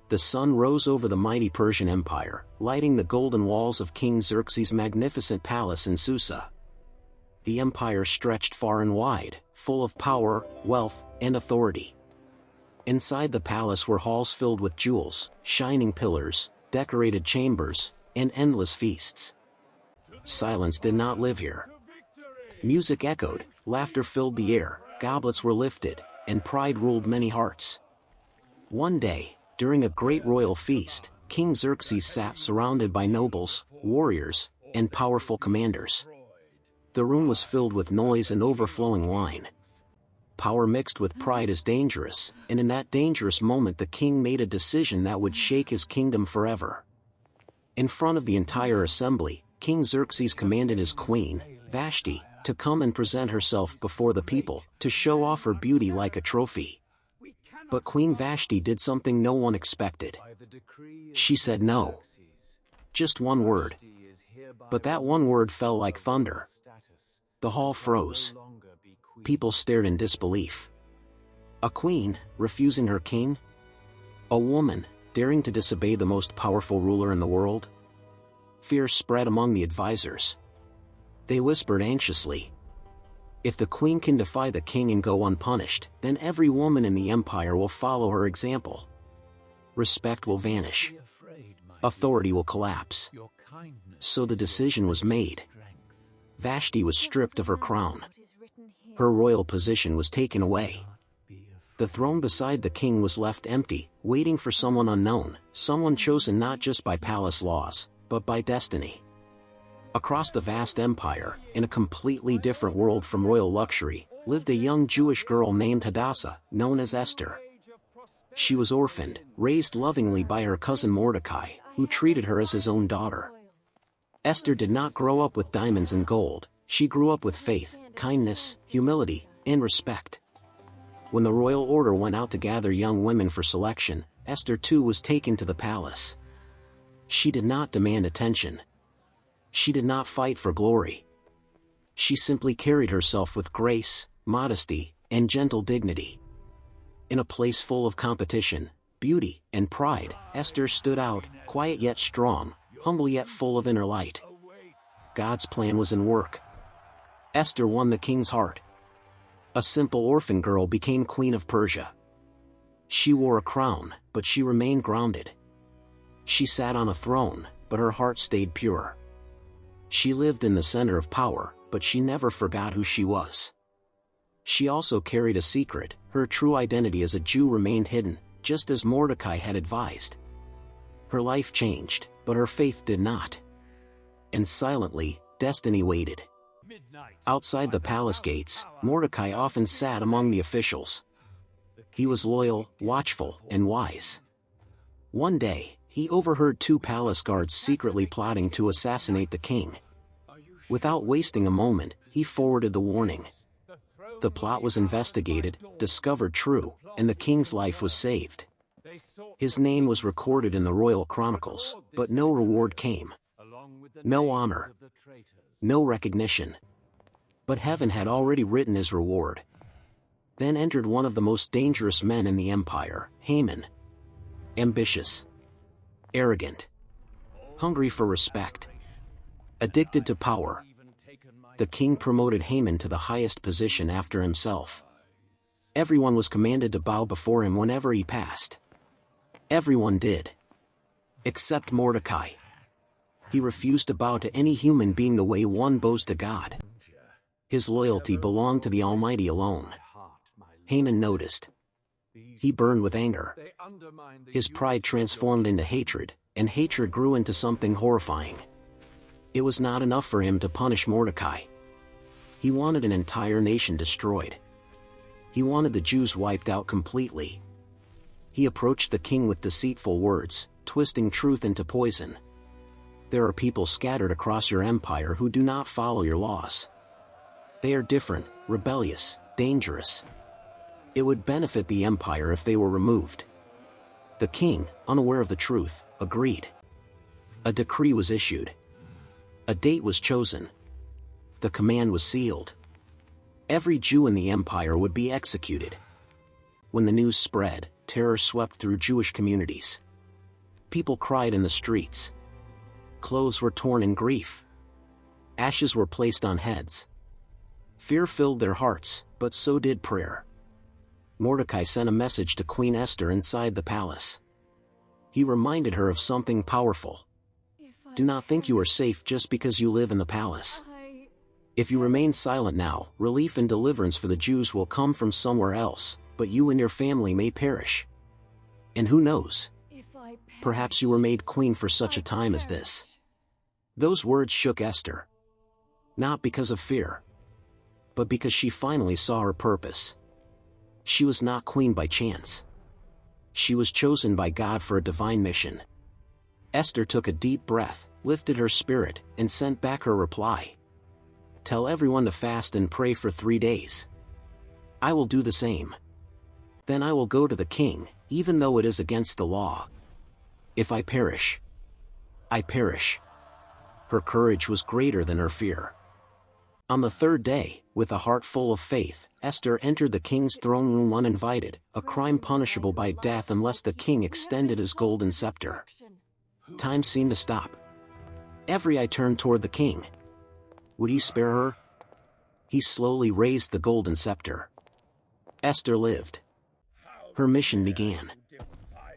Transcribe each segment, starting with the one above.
The sun rose over the mighty Persian Empire, lighting the golden walls of King Xerxes' magnificent palace in Susa. The empire stretched far and wide, full of power, wealth, and authority. Inside the palace were halls filled with jewels, shining pillars, decorated chambers, and endless feasts. Silence did not live here. Music echoed, laughter filled the air, goblets were lifted, and pride ruled many hearts. One day, during a great royal feast, King Xerxes sat surrounded by nobles, warriors, and powerful commanders. The room was filled with noise and overflowing wine. Power mixed with pride is dangerous, and in that dangerous moment the king made a decision that would shake his kingdom forever. In front of the entire assembly, King Xerxes commanded his queen, Vashti, to come and present herself before the people, to show off her beauty like a trophy. But Queen Vashti did something no one expected. She said no. Just one word. But that one word fell like thunder. The hall froze. People stared in disbelief. A queen, refusing her king? A woman, daring to disobey the most powerful ruler in the world? Fear spread among the advisors. They whispered anxiously, "If the queen can defy the king and go unpunished, then every woman in the empire will follow her example. Respect will vanish. Authority will collapse." So the decision was made. Vashti was stripped of her crown. Her royal position was taken away. The throne beside the king was left empty, waiting for someone unknown, someone chosen not just by palace laws, but by destiny. Across the vast empire, in a completely different world from royal luxury, lived a young Jewish girl named Hadassah, known as Esther. She was orphaned, raised lovingly by her cousin Mordecai, who treated her as his own daughter. Esther did not grow up with diamonds and gold. She grew up with faith, kindness, humility, and respect. When the royal order went out to gather young women for selection, Esther too was taken to the palace. She did not demand attention. She did not fight for glory. She simply carried herself with grace, modesty, and gentle dignity. In a place full of competition, beauty, and pride, Esther stood out, quiet yet strong, humble yet full of inner light. God's plan was in work. Esther won the king's heart. A simple orphan girl became queen of Persia. She wore a crown, but she remained grounded. She sat on a throne, but her heart stayed pure. She lived in the center of power, but she never forgot who she was. She also carried a secret. Her true identity as a Jew remained hidden, just as Mordecai had advised. Her life changed, but her faith did not. And silently, destiny waited. Outside the palace gates, Mordecai often sat among the officials. He was loyal, watchful, and wise. One day, he overheard two palace guards secretly plotting to assassinate the king. Without wasting a moment, he forwarded the warning. The plot was investigated, discovered true, and the king's life was saved. His name was recorded in the royal chronicles, but no reward came. No honor. No recognition. But heaven had already written his reward. Then entered one of the most dangerous men in the empire, Haman. Ambitious. Arrogant. Hungry for respect. Addicted to power. The king promoted Haman to the highest position after himself. Everyone was commanded to bow before him whenever he passed. Everyone did. Except Mordecai. He refused to bow to any human being the way one bows to God. His loyalty belonged to the Almighty alone. Haman noticed. He burned with anger. His pride transformed into hatred, and hatred grew into something horrifying. It was not enough for him to punish Mordecai. He wanted an entire nation destroyed. He wanted the Jews wiped out completely. He approached the king with deceitful words, twisting truth into poison. There are people scattered across your empire who do not follow your laws. They are different, rebellious, dangerous. It would benefit the empire if they were removed. The king, unaware of the truth, agreed. A decree was issued. A date was chosen. The command was sealed. Every Jew in the empire would be executed. When the news spread, terror swept through Jewish communities. People cried in the streets. Clothes were torn in grief. Ashes were placed on heads. Fear filled their hearts, but so did prayer. Mordecai sent a message to Queen Esther inside the palace. He reminded her of something powerful. Do not think you are safe just because you live in the palace. If you remain silent now, relief and deliverance for the Jews will come from somewhere else, but you and your family may perish. And who knows? Perhaps you were made queen for such a time as this. Those words shook Esther. Not because of fear, but because she finally saw her purpose. She was not queen by chance. She was chosen by God for a divine mission. Esther took a deep breath, lifted her spirit, and sent back her reply. Tell everyone to fast and pray for 3 days. I will do the same. Then I will go to the king, even though it is against the law. If I perish, I perish. Her courage was greater than her fear. On the 3rd day, with a heart full of faith, Esther entered the king's throne room uninvited, a crime punishable by death unless the king extended his golden scepter. Time seemed to stop. Every eye turned toward the king. Would he spare her? He slowly raised the golden scepter. Esther lived. Her mission began.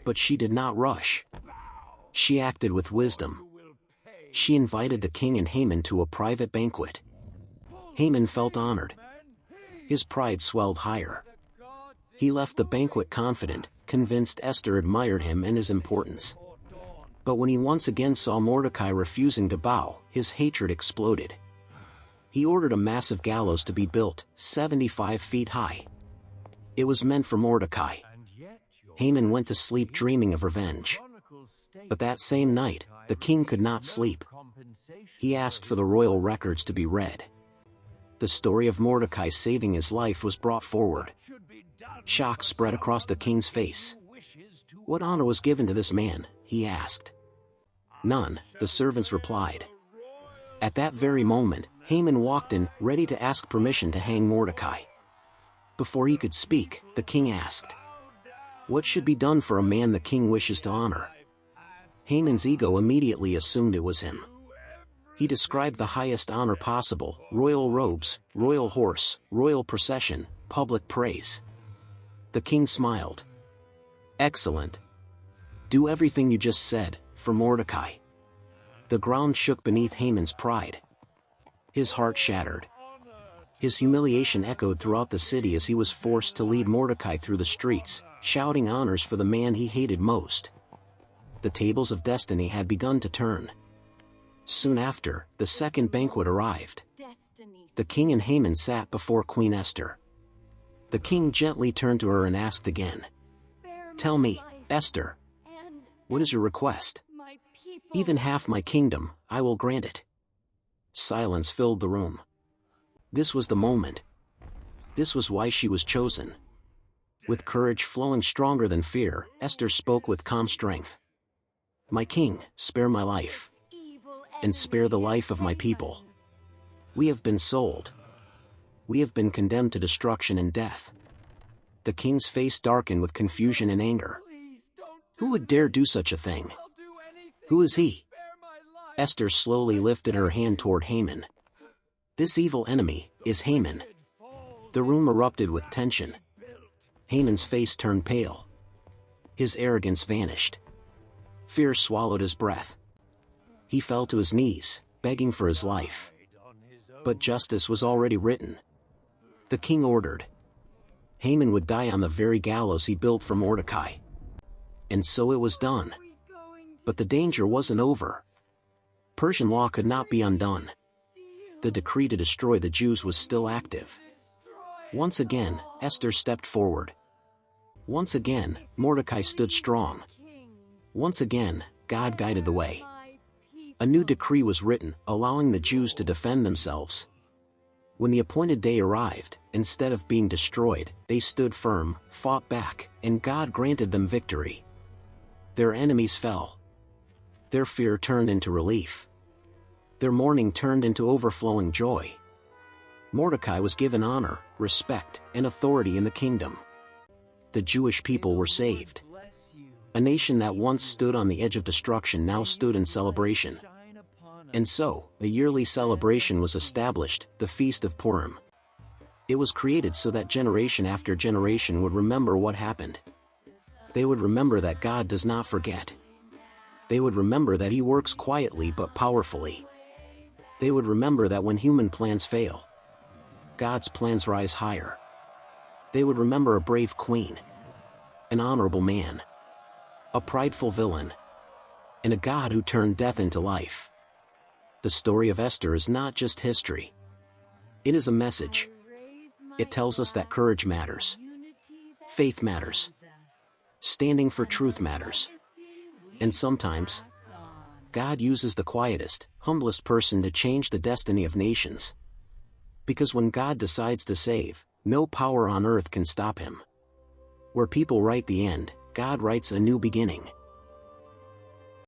But she did not rush. She acted with wisdom. She invited the king and Haman to a private banquet. Haman felt honored. His pride swelled higher. He left the banquet confident, convinced Esther admired him and his importance. But when he once again saw Mordecai refusing to bow, his hatred exploded. He ordered a massive gallows to be built, 75 feet high. It was meant for Mordecai. Haman went to sleep dreaming of revenge. But that same night, the king could not sleep. He asked for the royal records to be read. The story of Mordecai saving his life was brought forward. Shock spread across the king's face. What honor was given to this man? He asked. None, the servants replied. At that very moment, Haman walked in, ready to ask permission to hang Mordecai. Before he could speak, the king asked, what should be done for a man the king wishes to honor? Haman's ego immediately assumed it was him. He described the highest honor possible: royal robes, royal horse, royal procession, public praise. The king smiled. Excellent. Do everything you just said, for Mordecai. The ground shook beneath Haman's pride. His heart shattered. His humiliation echoed throughout the city as he was forced to lead Mordecai through the streets, shouting honors for the man he hated most. The tables of destiny had begun to turn. Soon after, the second banquet arrived. The king and Haman sat before Queen Esther. The king gently turned to her and asked again, Tell me, Esther, what is your request? Even half my kingdom, I will grant it. Silence filled the room. This was the moment. This was why she was chosen. With courage flowing stronger than fear, Esther spoke with calm strength. My king, spare my life. And spare the life of my people. We have been sold. We have been condemned to destruction and death. The king's face darkened with confusion and anger. Who would dare do such a thing? Who is he? Esther slowly lifted her hand toward Haman. This evil enemy is Haman. The room erupted with tension. Haman's face turned pale. His arrogance vanished. Fear swallowed his breath. He fell to his knees, begging for his life. But justice was already written. The king ordered. Haman would die on the very gallows he built for Mordecai. And so it was done. But the danger wasn't over. Persian law could not be undone. The decree to destroy the Jews was still active. Once again, Esther stepped forward. Once again, Mordecai stood strong. Once again, God guided the way. A new decree was written, allowing the Jews to defend themselves. When the appointed day arrived, instead of being destroyed, they stood firm, fought back, and God granted them victory. Their enemies fell. Their fear turned into relief. Their mourning turned into overflowing joy. Mordecai was given honor, respect, and authority in the kingdom. The Jewish people were saved. A nation that once stood on the edge of destruction now stood in celebration. And so, a yearly celebration was established, the Feast of Purim. It was created so that generation after generation would remember what happened. They would remember that God does not forget. They would remember that He works quietly but powerfully. They would remember that when human plans fail, God's plans rise higher. They would remember a brave queen, an honorable man, a prideful villain, and a God who turned death into life. The story of Esther is not just history. It is a message. It tells us that courage matters. Faith matters. Standing for truth matters. And sometimes, God uses the quietest, humblest person to change the destiny of nations. Because when God decides to save, no power on earth can stop Him. Where people write the end, God writes a new beginning.